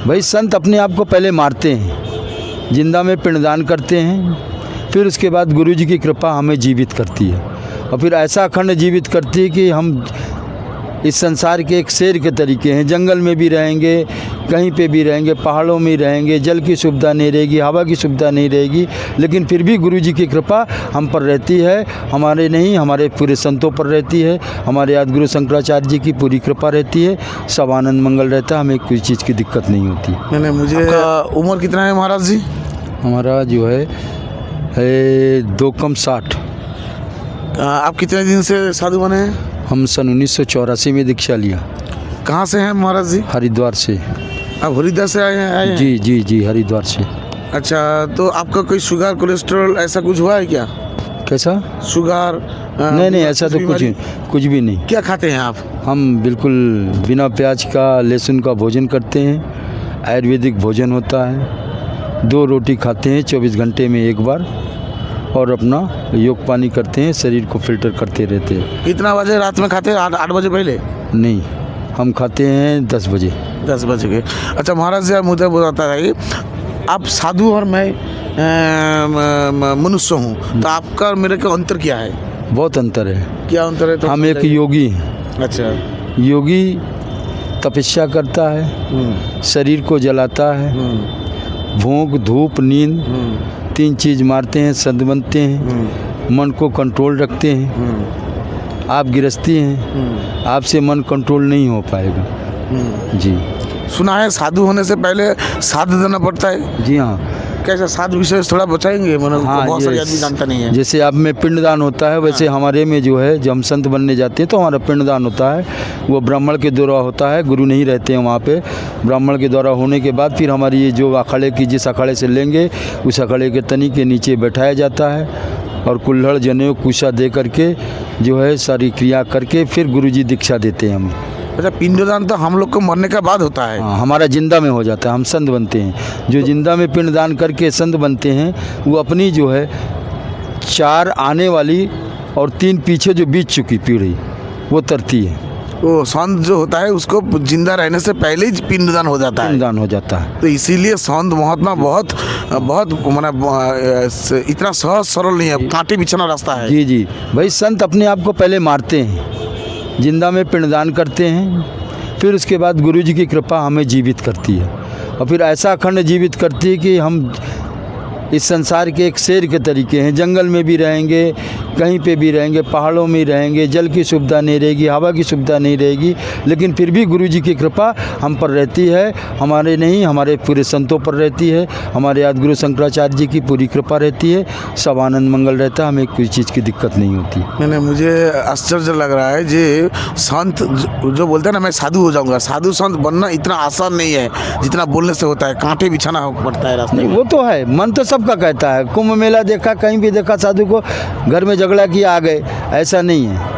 भाई संत अपने आप को पहले मारते हैं, जिंदा में पिंडदान करते हैं, फिर उसके बाद गुरु जी की कृपा हमें जीवित करती है और फिर ऐसा अखंड जीवित करती है कि हम इस संसार के एक शेर के तरीके हैं। जंगल में भी रहेंगे, कहीं पे भी रहेंगे, पहाड़ों में रहेंगे, जल की सुविधा नहीं रहेगी, हवा की सुविधा नहीं रहेगी, लेकिन फिर भी गुरु जी की कृपा हम पर रहती है। हमारे नहीं, हमारे पूरे संतों पर रहती है, हमारे आदि गुरु शंकराचार्य जी की पूरी कृपा रहती है। सब आनंद मंगल रहता है, हमें कोई चीज़ की दिक्कत नहीं होती। मैंने मुझे उम्र कितना है महाराज जी? हमारा जो है 2 कम 60। आप कितने दिन से साधु बने हैं? हम सन 1984 में दीक्षा लिया। कहाँ से हैं महाराज जी? हरिद्वार से। आप हरिद्वार से आए हैं? जी जी जी, हरिद्वार से। अच्छा, तो आपका कोई शुगर कोलेस्ट्रॉल ऐसा कुछ हुआ है क्या? कैसा? शुगर? नहीं, ऐसा तो कुछ भी नहीं। क्या खाते हैं आप? हम बिल्कुल बिना प्याज का, लहसुन का भोजन करते हैं। आयुर्वेदिक भोजन होता है। 2 रोटी खाते हैं 24 घंटे में एक बार, और अपना योग पानी करते हैं, शरीर को फिल्टर करते रहते हैं। कितना बजे रात में खाते हैं? 8 बजे पहले? नहीं, हम खाते हैं 10 बजे। 10 बजे के। अच्छा महाराज जी, आप मुझे बताता है, आप साधु और मैं मनुष्य हूँ, तो आपका और मेरे का अंतर क्या है? बहुत अंतर है। क्या अंतर है? तो हम एक योगी हैं। अच्छा। योगी तपस्या करता है, शरीर को जलाता है, भूख, धूप, नींद 3 चीज़ मारते हैं, संत बनते हैं, मन को कंट्रोल रखते हैं। आप गृहस्थी हैं, आपसे मन कंट्रोल नहीं हो पाएगा। जी। सुना है साधु होने से पहले साध देना पड़ता है? जी हाँ। कैसा साध विशेष थोड़ा बताएंगे? हाँ, बहुत सारे आदमी जानता नहीं है। जैसे आप में पिंडदान होता है, वैसे हमारे में जो है, जब हम संत बनने जाते हैं तो हमारा पिंडदान होता है। वो ब्राह्मण के द्वारा होता है, गुरु नहीं रहते हैं वहाँ पे। ब्राह्मण के द्वारा होने के बाद फिर हमारी ये जो अखाड़े की, जिस अखाड़े से लेंगे उस अखाड़े के तनी के नीचे बैठाया जाता है और कुल्हड़, जनेऊ, कुशा दे करके जो है सारी क्रिया करके फिर गुरु जी दीक्षा देते हैं हमें। अच्छा, पिंडदान तो हम लोग को मरने का बाद होता है? हाँ, हमारा जिंदा में हो जाता है, हम संत बनते हैं। जो जिंदा में पिंडदान करके संत बनते हैं, वो अपनी जो है 4 आने वाली और 3 पीछे जो बीत चुकी पीढ़ी, वो तरती है। वो संत जो होता है उसको जिंदा रहने से पहले ही पिंडदान हो जाता है? पिंडदान हो जाता है। तो इसीलिए संत महात्मा बहुत माने इतना सहज सरल नहीं है, कांटे बिछाना रास्ता है। जी जी, भाई संत अपने आप को पहले मारते हैं, जिंदा में पिंडदान करते हैं, फिर उसके बाद गुरु जी की कृपा हमें जीवित करती है और फिर ऐसा अखंड जीवित करती है कि हम इस संसार के एक शेर के तरीके हैं। जंगल में भी रहेंगे, कहीं पे भी रहेंगे, पहाड़ों में रहेंगे, जल की सुविधा नहीं रहेगी, हवा की सुविधा नहीं रहेगी, लेकिन फिर भी गुरु जी की कृपा हम पर रहती है। हमारे नहीं, हमारे पूरे संतों पर रहती है, हमारे आदि गुरु शंकराचार्य जी की पूरी कृपा रहती है। सब आनंद मंगल रहता है, हमें कोई चीज़ की दिक्कत नहीं होती। मैंने मुझे आश्चर्य लग रहा है जे संत जो बोलते हैं ना, मैं साधु हो जाऊंगा, साधु संत बनना इतना आसान नहीं है जितना बोलने से होता है। कांटे बिछाना पड़ता है रास्ते में। वो तो है, मन तो सबका कहता है। कुंभ मेला देखा, कहीं भी देखा साधु को, घर में झगड़ा किया आ गए, ऐसा नहीं है।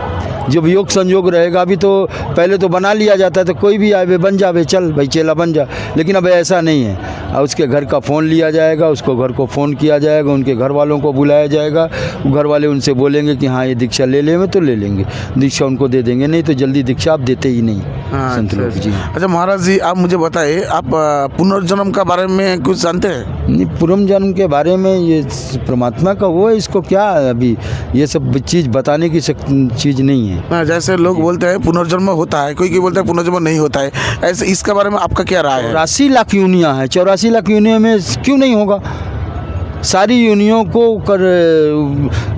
जब योग संयोग रहेगा, अभी तो पहले तो बना लिया जाता है, तो कोई भी आए बन जावे, चल भाई चेला बन जा, लेकिन अब ऐसा नहीं है। उसके घर का फ़ोन लिया जाएगा, उसको घर को फ़ोन किया जाएगा, उनके घर वालों को बुलाया जाएगा, घर वाले उनसे बोलेंगे कि हाँ ये दीक्षा ले लें, तो ले लेंगे, दीक्षा उनको दे देंगे, नहीं तो जल्दी दीक्षा आप देते ही नहीं। हाँ, संत लोग। जी। अच्छा महाराज जी, आप मुझे बताइए, आप पुनर्जन्म का बारे में कुछ जानते हैं? नहीं, पुनर्जन्म के बारे में ये परमात्मा का वो है, इसको क्या अभी ये सब चीज़ बताने की चीज़ नहीं है। जैसे लोग बोलते हैं पुनर्जन्म होता है, कोई बोलता है पुनर्जन्म नहीं होता है, ऐसे इसके बारे में आपका क्या राय है? 84 लाख यूनियाँ हैं, 84 लाख यूनियों में क्यों नहीं होगा? सारी यूनियों को कर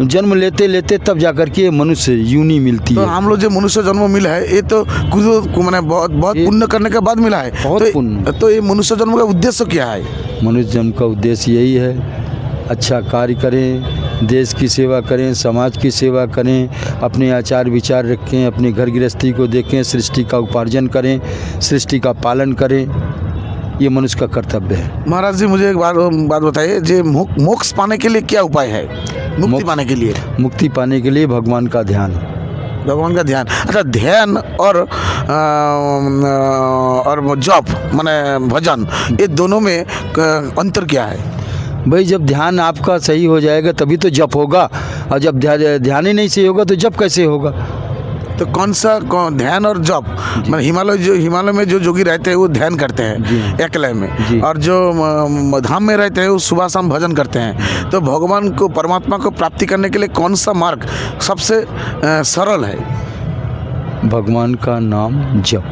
जन्म लेते लेते तब जाकर के मनुष्य यूनि मिलती तो है। हम लोग जो मनुष्य जन्म मिला है, ये तो कुछ मैंने बहुत पुण्य करने के बाद मिला है। बहुत पुण्य। तो ये मनुष्य जन्म का उद्देश्य क्या है? मनुष्य जन्म का उद्देश्य यही है, अच्छा कार्य करें, देश की सेवा करें, समाज की सेवा करें, अपने आचार विचार रखें, अपने घर गृहस्थी को देखें, सृष्टि का उपार्जन करें, सृष्टि का पालन करें, ये मनुष्य का कर्तव्य है। महाराज जी, मुझे एक बात बताइए, जे मोक्ष पाने के लिए क्या उपाय है? मुक्ति पाने के लिए? मुक्ति पाने के लिए भगवान का ध्यान। भगवान का ध्यान। अच्छा, ध्यान और जप माने भजन, ये दोनों में अंतर क्या है? भाई जब ध्यान आपका सही हो जाएगा तभी तो जप होगा, और जब ध्यान ही नहीं सही होगा तो जप कैसे होगा? तो ध्यान और जप, मतलब हिमालय में जो जोगी रहते हैं वो ध्यान करते हैं एकलय जी। में, और जो धाम में रहते हैं वो सुबह शाम भजन करते हैं। तो भगवान को, परमात्मा को प्राप्ति करने के लिए कौन सा मार्ग सबसे सरल है? भगवान का नाम जप,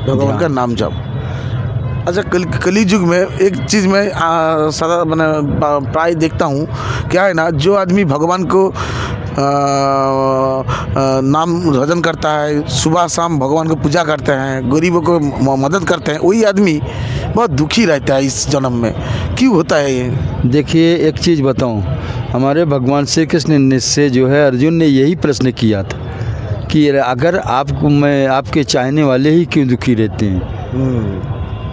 भगवान का नाम जप। अच्छा, कली युग में एक चीज़ मैं सदा मैंने प्राय देखता हूँ, क्या है ना, जो आदमी भगवान को नाम भजन करता है, सुबह शाम भगवान को पूजा करते हैं, गरीबों को मदद करते हैं, वही आदमी बहुत दुखी रहता है इस जन्म में। क्यों होता है ये? देखिए, एक चीज़ बताऊं, हमारे भगवान श्री कृष्ण से जो है अर्जुन ने यही प्रश्न किया था कि अगर आपको, मैं आपके चाहने वाले ही क्यों दुखी रहते हैं?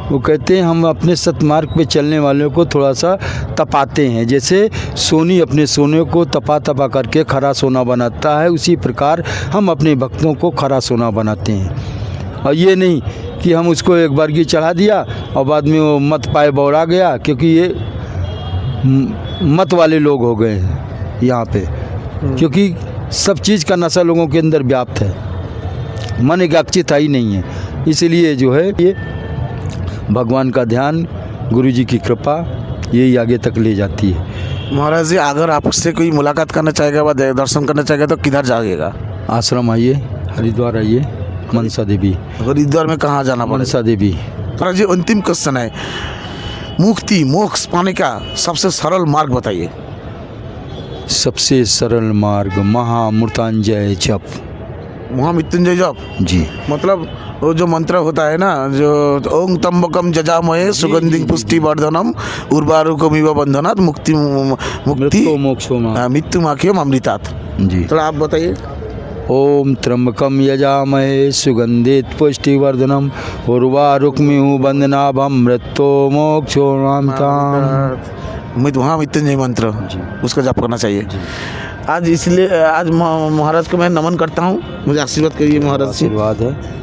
वो कहते हैं हम अपने सतमार्ग पे चलने वालों को थोड़ा सा तपाते हैं, जैसे सोनी अपने सोने को तपा करके खरा सोना बनाता है, उसी प्रकार हम अपने भक्तों को खरा सोना बनाते हैं। और ये नहीं कि हम उसको एक बार की चढ़ा दिया और बाद में वो मत पाए बौड़ा गया, क्योंकि ये मत वाले लोग हो गए हैं यहाँ पे, क्योंकि सब चीज़ का नशा लोगों के अंदर व्याप्त है, मन एकाग्रचित ही नहीं है। इसलिए जो है ये भगवान का ध्यान, गुरु जी की कृपा यही आगे तक ले जाती है। महाराज जी, अगर आपसे कोई मुलाकात करना चाहेगा व दर्शन करना चाहेगा तो किधर जाइएगा? आश्रम आइए, हरिद्वार आइए, मनसा देवी। हरिद्वार में कहाँ जाना पड़ेगा? मनसा देवी। महाराज जी, अंतिम क्वेश्चन है, मुक्ति मोक्ष पाने का सबसे सरल मार्ग बताइए। सबसे सरल मार्ग महामृत्युंजय जप। महामृत्युंजय जप जी, मतलब वो जो मंत्र होता है ना, जो ओम त्र्यंबकम जजामहे सुगंधिं पुष्टि वर्धनम उर्वारुकमिव बंधनात् मुक्ति मृत्युमाख्यम अमृतात्। जी, थोड़ा आप बताइए। ओम त्र्यंबकम यजामहे सुगंधित पुष्टिवर्धनम उर्वारुकमिव बंधनाभं मृत्युमोक्षोऽमृताम्। महामृत्युंजय मंत्र, उसका जप करना चाहिए। आज इसलिए आज महाराज को मैं नमन करता हूँ, मुझे आशीर्वाद करिए महाराज। आशीर्वाद है।